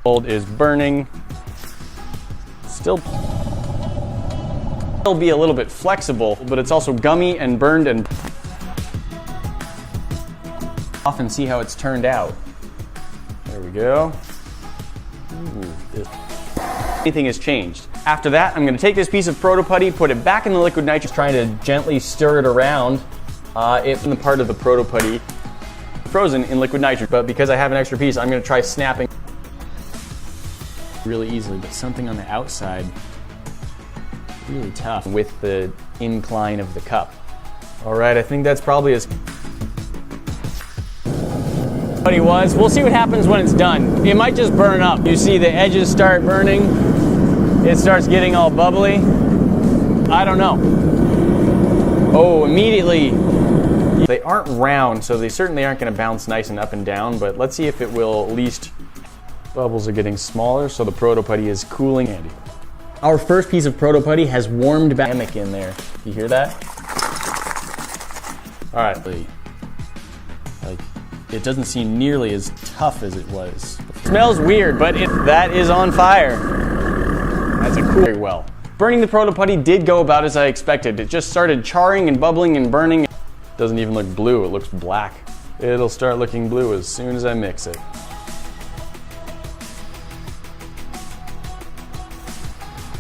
Mold is burning. Still be a little bit flexible, but it's also gummy and burned and off and see how it's turned out. There we go. Anything has changed. After that, I'm going to take this piece of Proto-Putty, put it back in the liquid nitrogen, trying to gently stir it around. It's in the part of the Proto-Putty frozen in liquid nitrogen, but because I have an extra piece, I'm going to try snapping really easily, but something on the outside really tough with the incline of the cup. All right, I think that's probably as what he was. We'll see what happens when it's done. It might just burn up. You see the edges start burning. It starts getting all bubbly. I don't know. Oh, immediately. They aren't round, so they certainly aren't going to bounce nice and up and down, but let's see if it will at least. Bubbles are getting smaller, so the Proto-Putty is cooling. Handy. Our first piece of Proto-Putty has warmed back in there. You hear that? All right. Like, it doesn't seem nearly as tough as it was. It smells weird, but that is on fire. That's a cool. Very well. Burning the Proto-Putty did go about as I expected. It just started charring and bubbling and burning. It doesn't even look blue, it looks black. It'll start looking blue as soon as I mix it.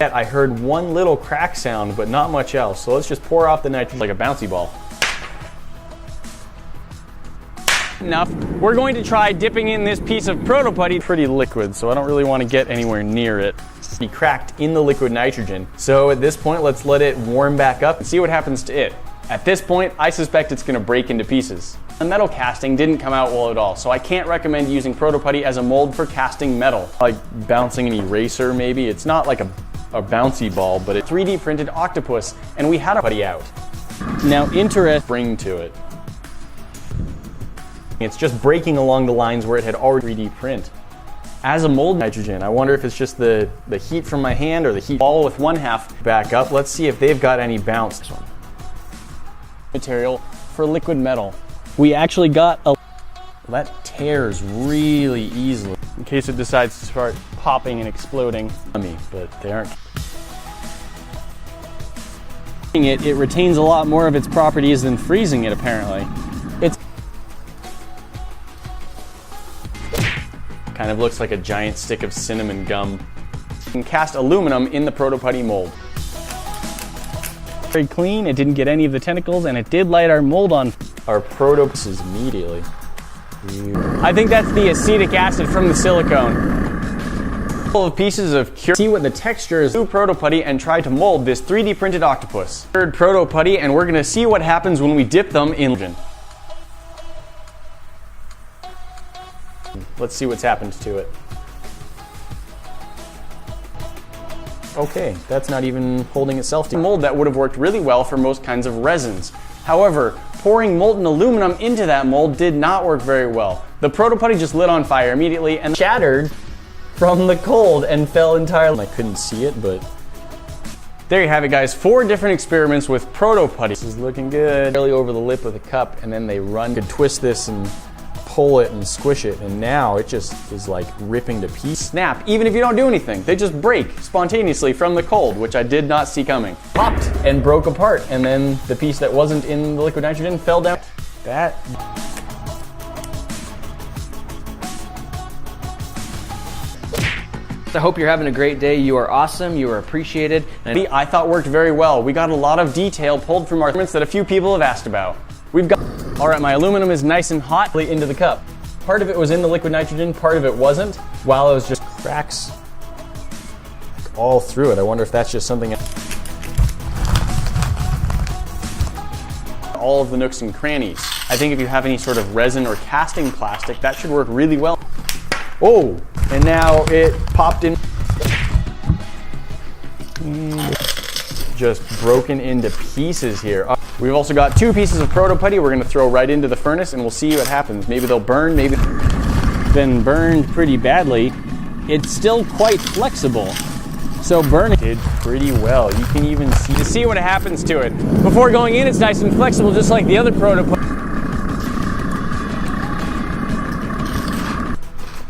I heard one little crack sound, but not much else. So let's just pour off the nitrogen like a bouncy ball. Enough. We're going to try dipping in this piece of Proto-Putty. Pretty liquid, so I don't really want to get anywhere near it. Be cracked in the liquid nitrogen. So at this point, let's let it warm back up and see what happens to it. At this point, I suspect it's going to break into pieces. The metal casting didn't come out well at all, so I can't recommend using Proto-Putty as a mold for casting metal. Like bouncing an eraser maybe. It's not like a bouncy ball, but it's 3D printed octopus, and we had a putty out. Now, bring to it. It's just breaking along the lines where it had already 3D print. As a mold nitrogen, I wonder if it's just the heat from my hand or the heat ball with one half back up. Let's see if they've got any bounce. This one. Material for liquid metal. We actually got a that tears really easily in case it decides to start popping and exploding. But they aren't. It retains a lot more of its properties than freezing it, apparently. It's kind of looks like a giant stick of cinnamon gum. You can cast aluminum in the Proto-Putty mold. Very clean, it didn't get any of the tentacles, and it did light our mold on our Proto-Putty immediately. I think that's the acetic acid from the silicone. Full of pieces of see what the texture is. Proto-Putty and try to mold this 3D printed octopus. Third Proto-Putty, and we're going to see what happens when we dip them in. Let's see what's happened to it. Okay, that's not even holding itself to mold. That would have worked really well for most kinds of resins. However, pouring molten aluminum into that mold did not work very well. The Proto-Putty just lit on fire immediately and shattered from the cold and fell entirely. I couldn't see it, but there you have it, guys. 4 different experiments with Proto-Putty. This is looking good. Barely over the lip of the cup, and then they run. You could twist this and pull it and squish it, and now it just is like ripping to pieces. Snap, even if you don't do anything. They just break spontaneously from the cold, which I did not see coming. Popped and broke apart, and then the piece that wasn't in the liquid nitrogen fell down. That. I hope you're having a great day. You are awesome. You are appreciated. And I thought worked very well. We got a lot of detail pulled from our experiments that a few people have asked about. We've got, all right, my aluminum is nice and hot into the cup. Part of it was in the liquid nitrogen, part of it wasn't. While it was just cracks all through it. I wonder if that's just something. All of the nooks and crannies. I think if you have any sort of resin or casting plastic, that should work really well. Oh, and now it popped in. Just broken into pieces here. We've also got 2 pieces of Proto-Putty we're going to throw right into the furnace, and we'll see what happens. Maybe they'll burn, maybe been burned pretty badly. It's still quite flexible, so burning did pretty well. You can even see what happens to it. Before going in, it's nice and flexible, just like the other Proto-Putty.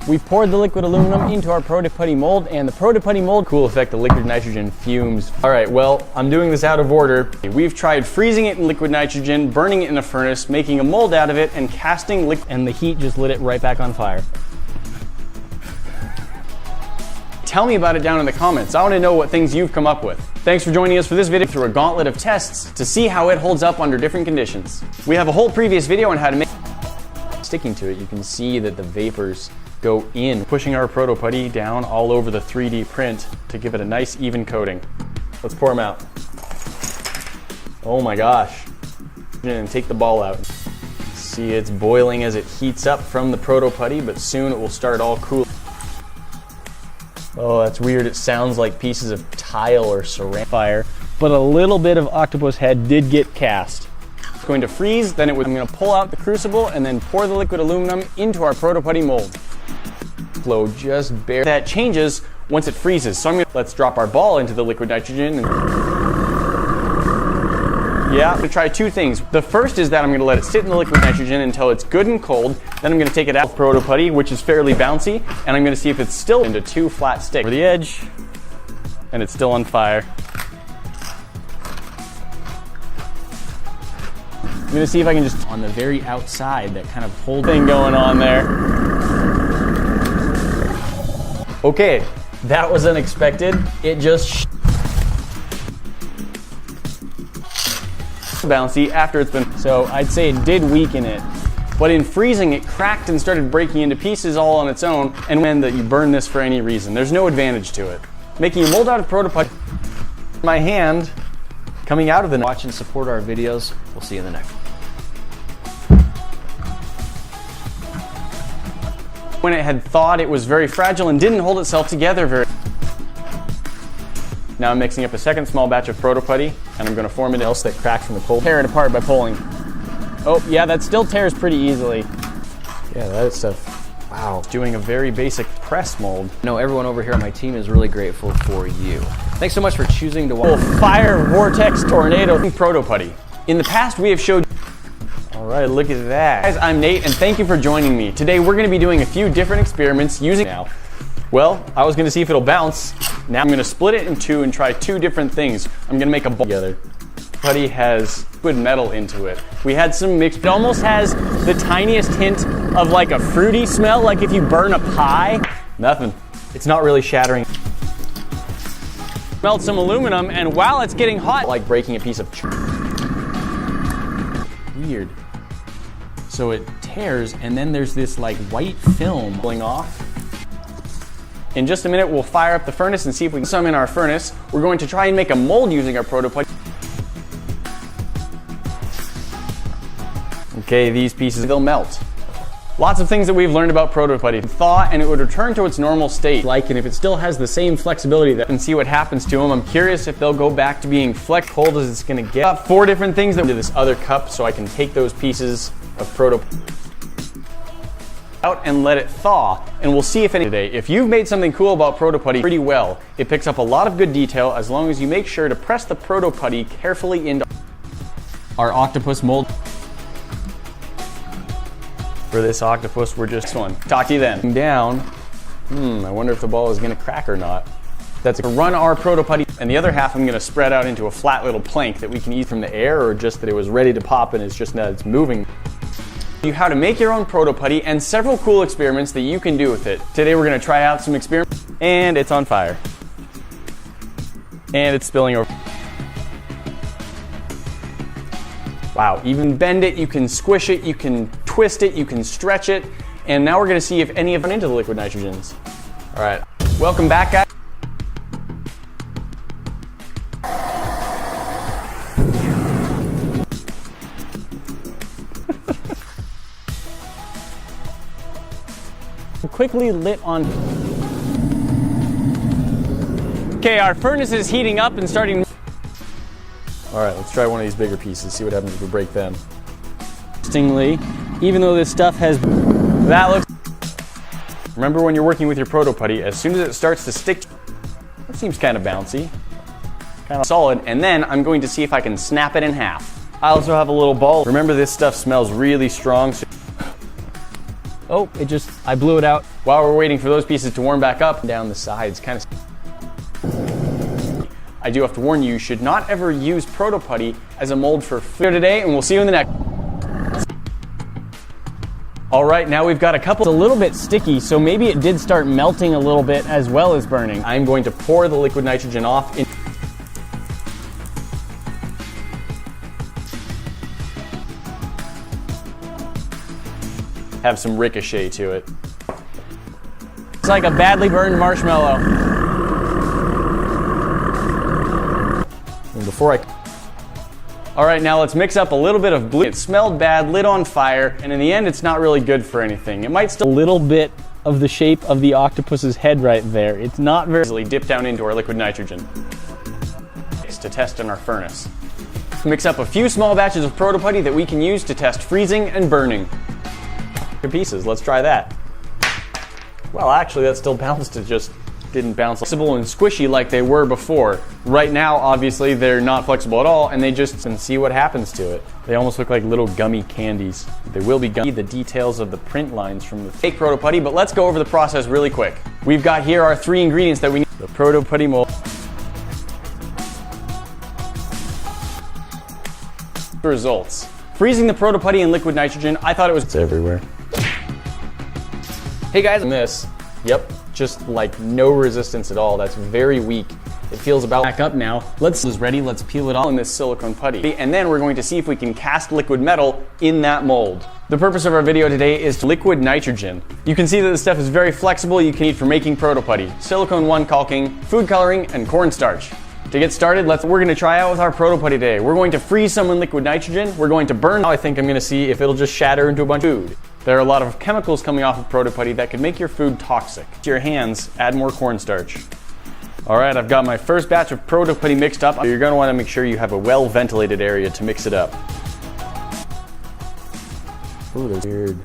We poured the liquid aluminum into our Proto-Putty mold, and the Proto-Putty mold, cool effect, the liquid nitrogen fumes. All right, well, I'm doing this out of order. We've tried freezing it in liquid nitrogen, burning it in a furnace, making a mold out of it, and casting liquid, and the heat just lit it right back on fire. Tell me about it down in the comments. I want to know what things you've come up with. Thanks for joining us for this video through a gauntlet of tests to see how it holds up under different conditions. We have a whole previous video on how to make. Sticking to it, you can see that the vapors go in, pushing our Proto-Putty down all over the 3D print to give it a nice even coating. Let's pour them out. Oh my gosh. And take the ball out. See, it's boiling as it heats up from the Proto-Putty, but soon it will start all cool. Oh, that's weird. It sounds like pieces of tile or ceramic fire, but a little bit of octopus head did get cast. It's going to freeze, then I'm going to pull out the crucible and then pour the liquid aluminum into our Proto-Putty mold. Flow just barely. That changes once it freezes. So let's drop our ball into the liquid nitrogen. Yeah, I'm going to try two things. The first is that I'm going to let it sit in the liquid nitrogen until it's good and cold. Then I'm going to take it out of Proto-Putty, which is fairly bouncy, and I'm going to see if it's still into two flat sticks over the edge, and it's still on fire. I'm going to see if I can just on the very outside, that kind of whole thing going on there. Okay, that was unexpected. It just bouncy after it's been, so I'd say it did weaken it, but in freezing it cracked and started breaking into pieces all on its own. And when that you burn this for any reason, there's no advantage to it. Making a mold out of Proto-Putty, my hand coming out of the Watch and support our videos. We'll see you in the next. when it had thawed, it was very fragile and didn't hold itself together very. Now I'm mixing up a second small batch of Proto-Putty, and I'm going to form it else that cracks from the cold. Tear it apart by pulling. Oh, yeah, that still tears pretty easily. Yeah, that stuff, wow. Doing a very basic press mold. No, everyone over here on my team is really grateful for you. Thanks so much for choosing to watch. Fire vortex tornado Proto-Putty. In the past, we have showed. All right, look at that. Guys, I'm Nate, and thank you for joining me. Today, we're going to be doing a few different experiments using now. Well, I was going to see if it'll bounce. Now I'm going to split it in two and try two different things. I'm going to make a ball together. Putty has good metal into it. We had some mix. It almost has the tiniest hint of like a fruity smell, like if you burn a pie. Nothing. It's not really shattering. Melt some aluminum, and while it's getting hot, like breaking a piece of weird. So it tears, and then there's this like white film pulling off. In just a minute, we'll fire up the furnace and see if we can some in our furnace. We're going to try and make a mold using our Proto-Putty. Okay, these pieces, they'll melt. Lots of things that we've learned about Proto-Putty. Thaw and it would return to its normal state. And if it still has the same flexibility, that and see what happens to them. I'm curious if they'll go back to being cold as it's gonna get. Got 4 different things that into this other cup so I can take those pieces of Proto-Putty out and let it thaw, and we'll see if any today. If you've made something cool about Proto-Putty pretty well, it picks up a lot of good detail as long as you make sure to press the Proto-Putty carefully into our octopus mold. For this octopus, we're just one. Talk to you then. Down. I wonder if the ball is gonna crack or not. That's to run our Proto-Putty, and the other half I'm gonna spread out into a flat little plank that we can eat from the air, or just that it was ready to pop and it's just now it's moving. You how to make your own Proto-Putty and several cool experiments that you can do with it. Today we're going to try out some experiments, and it's on fire. And it's spilling over. Wow, even bend it, you can squish it, you can twist it, you can stretch it, and now we're going to see if any of them into the liquid nitrogens. All right, welcome back, guys. Quickly lit on. Okay, our furnace is heating up and starting. All right, let's try one of these bigger pieces, see what happens if we break them. Interestingly, even though this stuff has, that looks. Remember when you're working with your Proto-Putty, as soon as it starts to stick, it seems kind of bouncy, kind of solid, and then I'm going to see if I can snap it in half. I also have a little ball. Remember, this stuff smells really strong. So Oh, I blew it out. While we're waiting for those pieces to warm back up, down the sides, kind of. I do have to warn you, you should not ever use Proto-Putty as a mold for food today, and we'll see you in the next. All right, now we've got a couple. It's a little bit sticky, so maybe it did start melting a little bit as well as burning. I'm going to pour the liquid nitrogen off. Have some ricochet to it. It's like a badly burned marshmallow. And before all right, now let's mix up a little bit of blue. It smelled bad, lit on fire, and in the end, it's not really good for anything. It might still A little bit of the shape of the octopus's head right there. It's not very easily dip down into our liquid nitrogen to test in our furnace. Mix up a few small batches of Proto-Putty that we can use to test freezing and burning. Pieces, let's try that. Well, actually, that still bounced. It just didn't bounce flexible and squishy like they were before. Right now, obviously, they're not flexible at all, and they just and see what happens to it. They almost look like little gummy candies. They will be gummy. The details of the print lines from the fake Proto-Putty, but let's go over the process really quick. We've got here our 3 ingredients that we need. The Proto-Putty mold. Results. Freezing the Proto-Putty in liquid nitrogen, I thought it was It's everywhere. Hey guys, and this, yep, just like no resistance at all. That's very weak. It feels about back up now. This is ready, let's peel it all in this silicone putty. And then we're going to see if we can cast liquid metal in that mold. The purpose of our video today is liquid nitrogen. You can see that the stuff is very flexible. You can use for making Proto-Putty, silicone 1 caulking, food coloring, and cornstarch. To get started, we're going to try out with our Proto-Putty today. We're going to freeze some in liquid nitrogen. We're going to burn. Now I think I'm going to see if it'll just shatter into a bunch of food. There are a lot of chemicals coming off of Proto-Putty that could make your food toxic. To your hands, add more cornstarch. All right, I've got my first batch of Proto-Putty mixed up. You're going to want to make sure you have a well-ventilated area to mix it up. Ooh, that's weird.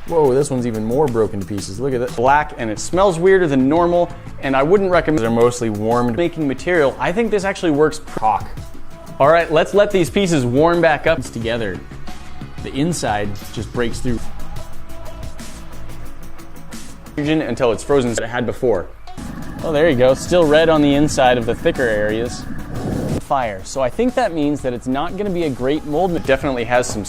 Whoa, this one's even more broken to pieces. Look at that. Black, and it smells weirder than normal, and I wouldn't recommend. They're mostly warmed making material. I think this actually works caulk. All right, let's let these pieces warm back up together. The inside just breaks through until it's frozen as it had before. Oh, there you go. Still red on the inside of the thicker areas. Fire. So I think that means that it's not going to be a great mold. It definitely has some.